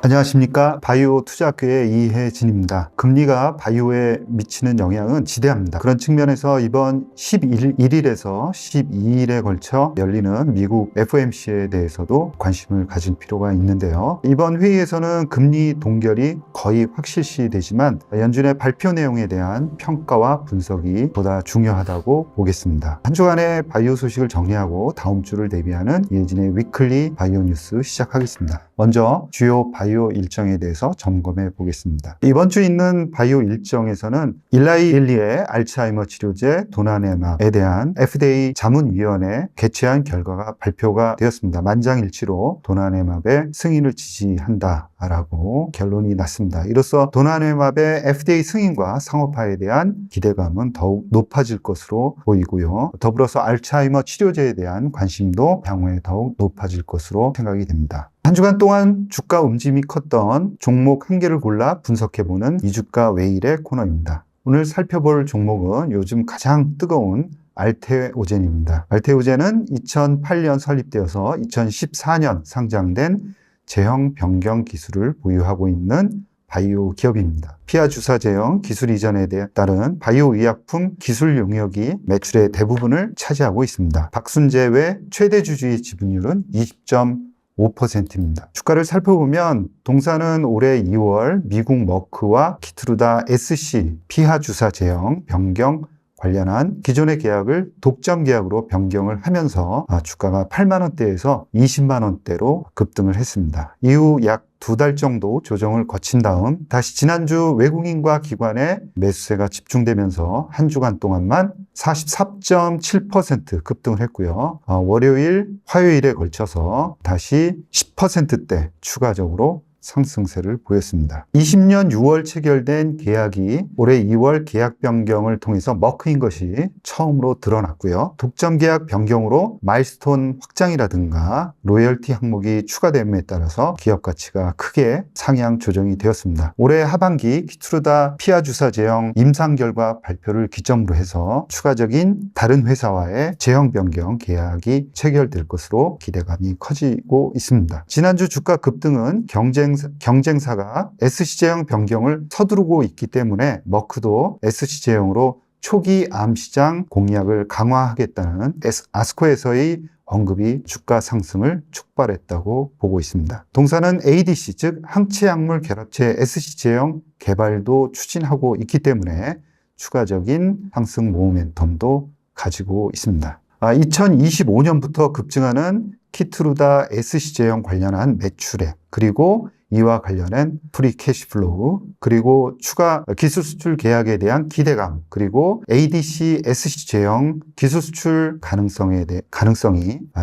안녕하십니까. 바이오 투자학교의 이혜진입니다. 금리가 바이오에 미치는 영향은 지대합니다. 그런 측면에서 이번 11일에서 12일에 걸쳐 열리는 미국 FOMC에 대해서도 관심을 가질 필요가 있는데요. 이번 회의에서는 금리 동결이 거의 확실시 되지만 연준의 발표 내용에 대한 평가와 분석이 보다 중요하다고 보겠습니다. 한 주간의 바이오 소식을 정리하고 다음 주를 대비하는 이혜진의 위클리 바이오 뉴스 시작하겠습니다. 먼저 주요 바이오 일정에 대해서 점검해 보겠습니다. 이번 주 있는 바이오 일정에서는 일라이 릴리의 알츠하이머 치료제 도나네맙에 대한 FDA 자문위원회 개최한 결과가 발표가 되었습니다. 만장일치로 도나네맙의 승인을 지지한다라고 결론이 났습니다. 이로써 도나네맙의 FDA 승인과 상업화에 대한 기대감은 더욱 높아질 것으로 보이고요. 더불어서 알츠하이머 치료제에 대한 관심도 향후에 더욱 높아질 것으로 생각이 됩니다. 한 주간 동안 주가 움직임이 컸던 종목 한 개를 골라 분석해보는 이주가 웨일의 코너입니다. 오늘 살펴볼 종목은 요즘 가장 뜨거운 알테오젠입니다. 알테오젠은 2008년 설립되어서 2014년 상장된 제형 변경 기술을 보유하고 있는 바이오 기업입니다. 피하 주사 제형 기술 이전에 따른 바이오 의약품 기술 용역이 매출의 대부분을 차지하고 있습니다. 박순재 외 최대 주주의 지분율은 20.5%입니다. 주가를 살펴보면 동사는 올해 2월 미국 머크와 키트루다 SC 피하 주사 제형 변경 관련한 기존의 계약을 독점 계약으로 변경을 하면서 주가가 8만 원대에서 20만 원대로 급등을 했습니다. 이후 약 2달 정도 조정을 거친 다음 다시 지난주 외국인과 기관의 매수세가 집중되면서 한 주간 동안만 44.7% 급등을 했고요. 월요일, 화요일에 걸쳐서 다시 10%대 추가적으로 상승세를 보였습니다. 20년 6월 체결된 계약이 올해 2월 계약 변경을 통해서 머크인 것이 처음으로 드러났고요. 독점 계약 변경으로 마일스톤 확장이라든가 로열티 항목이 추가됨에 따라서 기업 가치가 크게 상향 조정이 되었습니다. 올해 하반기 키트루다 피하 주사 제형 임상 결과 발표를 기점으로 해서 추가적인 다른 회사와의 제형 변경 계약이 체결될 것으로 기대감이 커지고 있습니다. 지난주 주가 급등은 경쟁사가 SC 제형 변경을 서두르고 있기 때문에 머크도 SC 제형으로 초기 암 시장 공략을 강화하겠다는 아스코에서의 언급이 주가 상승을 촉발했다고 보고 있습니다. 동사는 ADC 즉 항체약물 결합체 SC 제형 개발도 추진하고 있기 때문에 추가적인 상승 모멘텀도 가지고 있습니다. 2025년부터 급증하는 키트루다 SC 제형 관련한 매출액 그리고 이와 관련한 프리 캐시플로우 그리고 추가 기술 수출 계약에 대한 기대감 그리고 ADC SC 제형 기술 수출 가능성이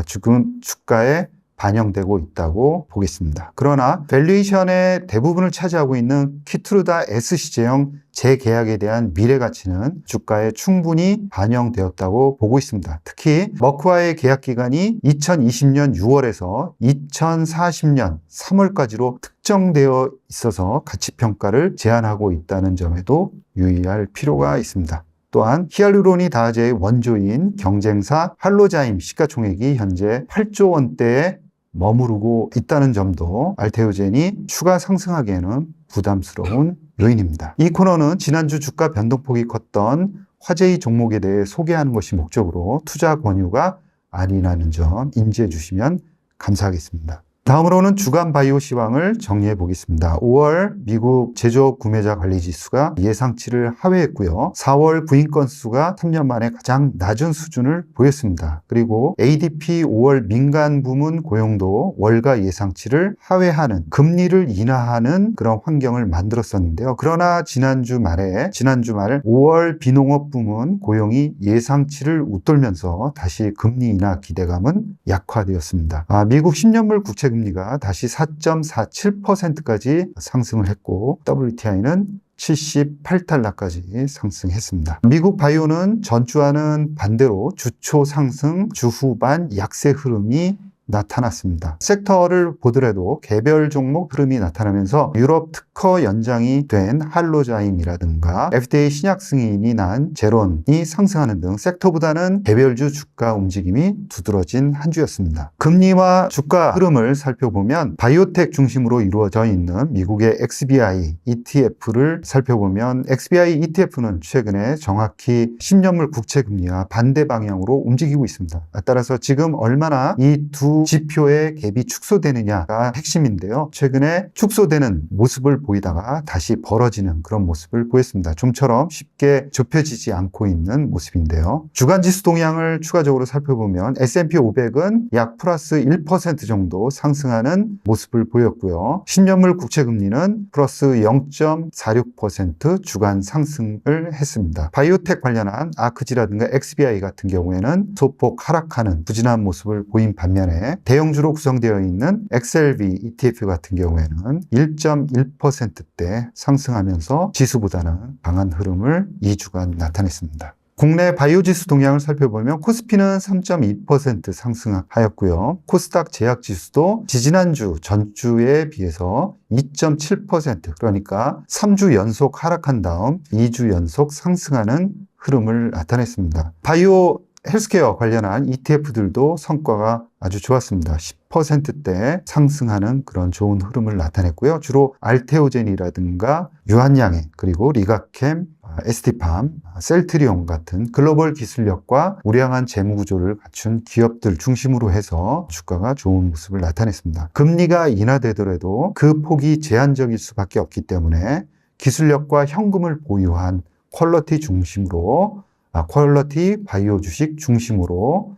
지금 주가에 반영되고 있다고 보겠습니다. 그러나 밸류에이션의 대부분을 차지하고 있는 키트루다 SC 제형 재계약에 대한 미래 가치는 주가에 충분히 반영되었다고 보고 있습니다. 특히 머크와의 계약 기간이 2020년 6월에서 2040년 3월까지로 특정되어 있어서 가치평가를 제한하고 있다는 점에도 유의할 필요가 있습니다. 또한 히알루로니다제의 원조인 경쟁사 할로자임 시가총액이 현재 8조 원대에 머무르고 있다는 점도 알테오젠이 추가 상승하기에는 부담스러운 요인입니다. 이 코너는 지난주 주가 변동폭이 컸던 화제의 종목에 대해 소개하는 것이 목적으로 투자 권유가 아니라는 점 인지해 주시면 감사하겠습니다. 다음으로는 주간 바이오 시황을 정리해 보겠습니다. 5월 미국 제조업 구매자 관리 지수가 예상치를 하회했고요. 4월 구인 건수가 3년 만에 가장 낮은 수준을 보였습니다. 그리고 ADP 5월 민간 부문 고용도 월가 예상치를 하회하는 금리를 인하하는 그런 환경을 만들었었는데요. 그러나 지난주 말 5월 비농업 부문 고용이 예상치를 웃돌면서 다시 금리 인하 기대감은 약화되었습니다. 미국 10년물 국채 금리가 다시 4.47%까지 상승을 했고 WTI는 78달러까지 상승했습니다. 미국 바이오는 전주와는 반대로 주초 상승, 주후반 약세 흐름이 나타났습니다. 섹터를 보더라도 개별 종목 흐름이 나타나면서 유럽 특허 연장이 된 할로자임이라든가 FDA 신약 승인이 난 제론이 상승하는 등 섹터보다는 개별주 주가 움직임이 두드러진 한 주였습니다. 금리와 주가 흐름을 살펴보면 바이오텍 중심으로 이루어져 있는 미국의 XBI ETF를 살펴보면 XBI ETF는 최근에 정확히 10년물 국채 금리와 반대 방향으로 움직이고 있습니다. 따라서 지금 얼마나 이 두 지표의 갭이 축소되느냐가 핵심인데요. 최근에 축소되는 모습을 보이다가 다시 벌어지는 그런 모습을 보였습니다. 좀처럼 쉽게 좁혀지지 않고 있는 모습인데요. 주간 지수 동향을 추가적으로 살펴보면 S&P 500은 약 플러스 1% 정도 상승하는 모습을 보였고요. 10년물 국채 금리는 플러스 0.46% 주간 상승을 했습니다. 바이오텍 관련한 아크지라든가 XBI 같은 경우에는 소폭 하락하는 부진한 모습을 보인 반면에 대형주로 구성되어 있는 XLV ETF 같은 경우에는 1.1%대 상승하면서 지수보다는 강한 흐름을 2주간 나타냈습니다. 국내 바이오 지수 동향을 살펴보면 코스피는 3.2% 상승하였고요. 코스닥 제약 지수도 지지난주 전주에 비해서 2.7% 그러니까 3주 연속 하락한 다음 2주 연속 상승하는 흐름을 나타냈습니다. 바이오 헬스케어 관련한 ETF들도 성과가 아주 좋았습니다. 10%대 상승하는 그런 좋은 흐름을 나타냈고요. 주로 알테오젠이라든가 유한양해 그리고 리가캠, ST팜, 셀트리온 같은 글로벌 기술력과 우량한 재무구조를 갖춘 기업들 중심으로 해서 주가가 좋은 모습을 나타냈습니다. 금리가 인하되더라도 그 폭이 제한적일 수밖에 없기 때문에 기술력과 현금을 보유한 퀄러티 중심으로 퀄러티 바이오 주식 중심으로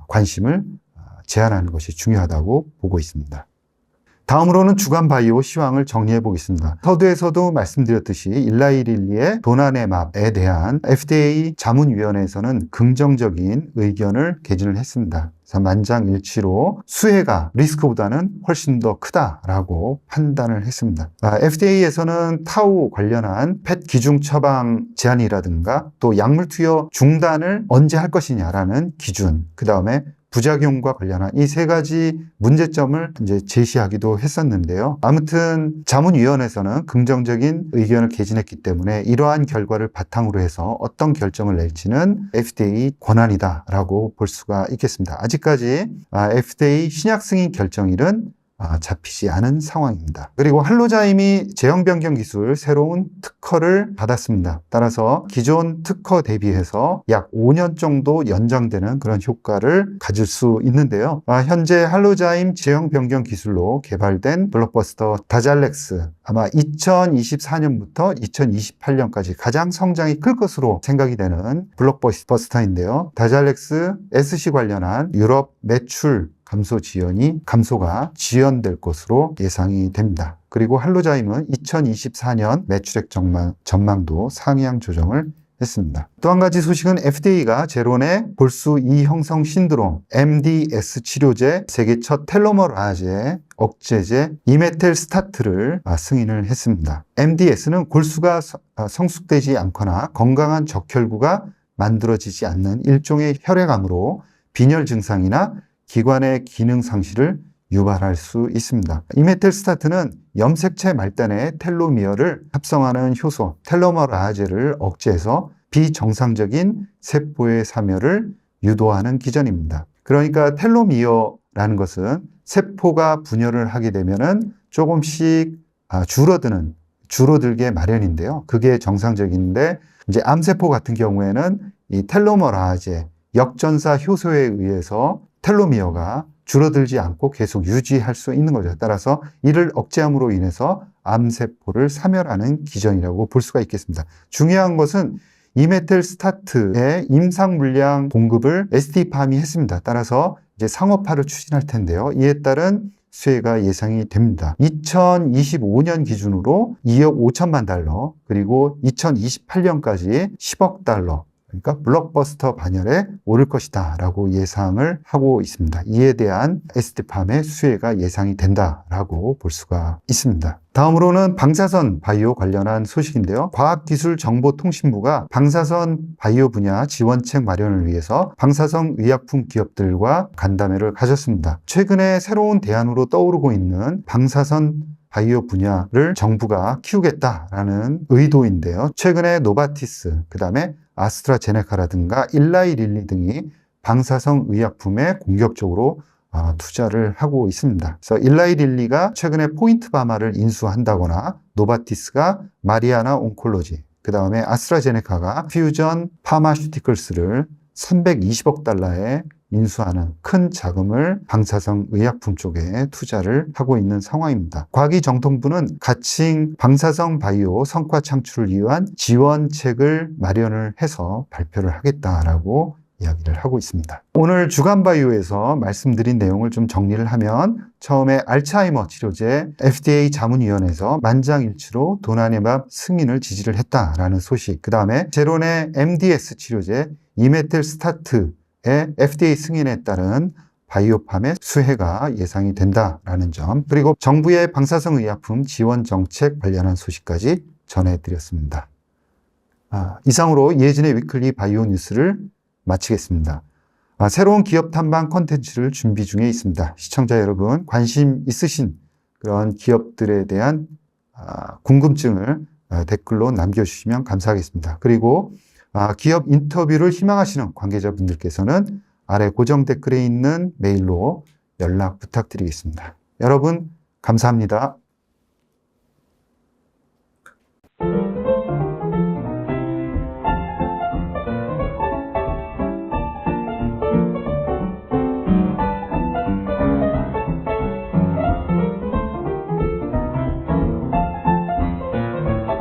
관심을 제한하는 것이 중요하다고 보고 있습니다. 다음으로는 주간 바이오 시황을 정리해 보겠습니다. 서두에서도 말씀드렸듯이 일라이릴리의 도나네맙에 대한 FDA 자문위원회에서는 긍정적인 의견을 개진을 했습니다. 그래서 만장일치로 수혜가 리스크보다는 훨씬 더 크다라고 판단을 했습니다. FDA에서는 타우 관련한 펫 기중 처방 제한이라든가 또 약물 투여 중단을 언제 할 것이냐라는 기준, 그 다음에 부작용과 관련한 이 세 가지 문제점을 이제 제시하기도 했었는데요. 아무튼 자문위원회에서는 긍정적인 의견을 개진했기 때문에 이러한 결과를 바탕으로 해서 어떤 결정을 낼지는 FDA 권한이다라고 볼 수가 있겠습니다. 아직까지 FDA 신약 승인 결정일은 잡히지 않은 상황입니다. 그리고 할로자임이 제형 변경 기술 새로운 특허를 받았습니다. 따라서 기존 특허 대비해서 약 5년 정도 연장되는 그런 효과를 가질 수 있는데요. 현재 할로자임 제형 변경 기술로 개발된 블록버스터 다잘렉스 아마 2024년부터 2028년까지 가장 성장이 클 것으로 생각이 되는 블록버스터인데요. 다잘렉스 SC 관련한 유럽 매출 감소가 지연될 것으로 예상이 됩니다. 그리고 할로자임은 2024년 매출액 전망도 상향 조정을 했습니다. 또 한 가지 소식은 FDA가 제론의 골수 2 형성 신드롬 MDS 치료제 세계 첫 텔로머라제 억제제 이메텔스타트를 승인을 했습니다. MDS는 골수가 성숙되지 않거나 건강한 적혈구가 만들어지지 않는 일종의 혈액암으로 빈혈 증상이나 기관의 기능 상실을 유발할 수 있습니다. 이메텔스타트는 염색체 말단의 텔로미어를 합성하는 효소 텔로머라제를 억제해서 비정상적인 세포의 사멸을 유도하는 기전입니다. 그러니까 텔로미어라는 것은 세포가 분열을 하게 되면은 조금씩 줄어들게 마련인데요. 그게 정상적인데 이제 암세포 같은 경우에는 이 텔로머라제 역전사 효소에 의해서 텔로미어가 줄어들지 않고 계속 유지할 수 있는 거죠. 따라서 이를 억제함으로 인해서 암세포를 사멸하는 기전이라고 볼 수가 있겠습니다. 중요한 것은 이메텔스타트의 임상 물량 공급을 ST팜이 했습니다. 따라서 이제 상업화를 추진할 텐데요. 이에 따른 수혜가 예상이 됩니다. 2025년 기준으로 2억 5천만 달러, 그리고 2028년까지 10억 달러, 그러니까 블록버스터 반열에 오를 것이다 라고 예상을 하고 있습니다. 이에 대한 ST팜의 수혜가 예상이 된다라고 볼 수가 있습니다. 다음으로는 방사선 바이오 관련한 소식인데요. 과학기술정보통신부가 방사선 바이오 분야 지원책 마련을 위해서 방사선 의약품 기업들과 간담회를 가졌습니다. 최근에 새로운 대안으로 떠오르고 있는 방사선 바이오 분야를 정부가 키우겠다라는 의도인데요. 최근에 노바티스, 그 다음에 아스트라제네카라든가 일라이 릴리 등이 방사성 의약품에 공격적으로 투자를 하고 있습니다. 그래서 일라이 릴리가 최근에 포인트 바마를 인수한다거나 노바티스가 마리아나 온콜로지, 그 다음에 아스트라제네카가 퓨전 파마슈티컬스를 320억 달러에 인수하는 큰 자금을 방사성 의약품 쪽에 투자를 하고 있는 상황입니다. 과기정통부는 가칭 방사성 바이오 성과 창출을 위한 지원책을 마련을 해서 발표를 하겠다라고 이야기를 하고 있습니다. 오늘 주간바이오에서 말씀드린 내용을 좀 정리를 하면 처음에 알츠하이머 치료제 FDA 자문위원회에서 만장일치로 도나네밥 승인을 지지를 했다라는 소식, 그 다음에 제론의 MDS 치료제 이메텔스타트의 FDA 승인에 따른 바이오팜의 수혜가 예상이 된다라는 점, 그리고 정부의 방사성 의약품 지원 정책 관련한 소식까지 전해드렸습니다. 이상으로 이혜진의 위클리 바이오 뉴스를 마치겠습니다. 새로운 기업 탐방 콘텐츠를 준비 중에 있습니다. 시청자 여러분, 관심 있으신 그런 기업들에 대한 궁금증을 댓글로 남겨주시면 감사하겠습니다. 그리고 기업 인터뷰를 희망하시는 관계자분들께서는 아래 고정 댓글에 있는 메일로 연락 부탁드리겠습니다. 여러분, 감사합니다.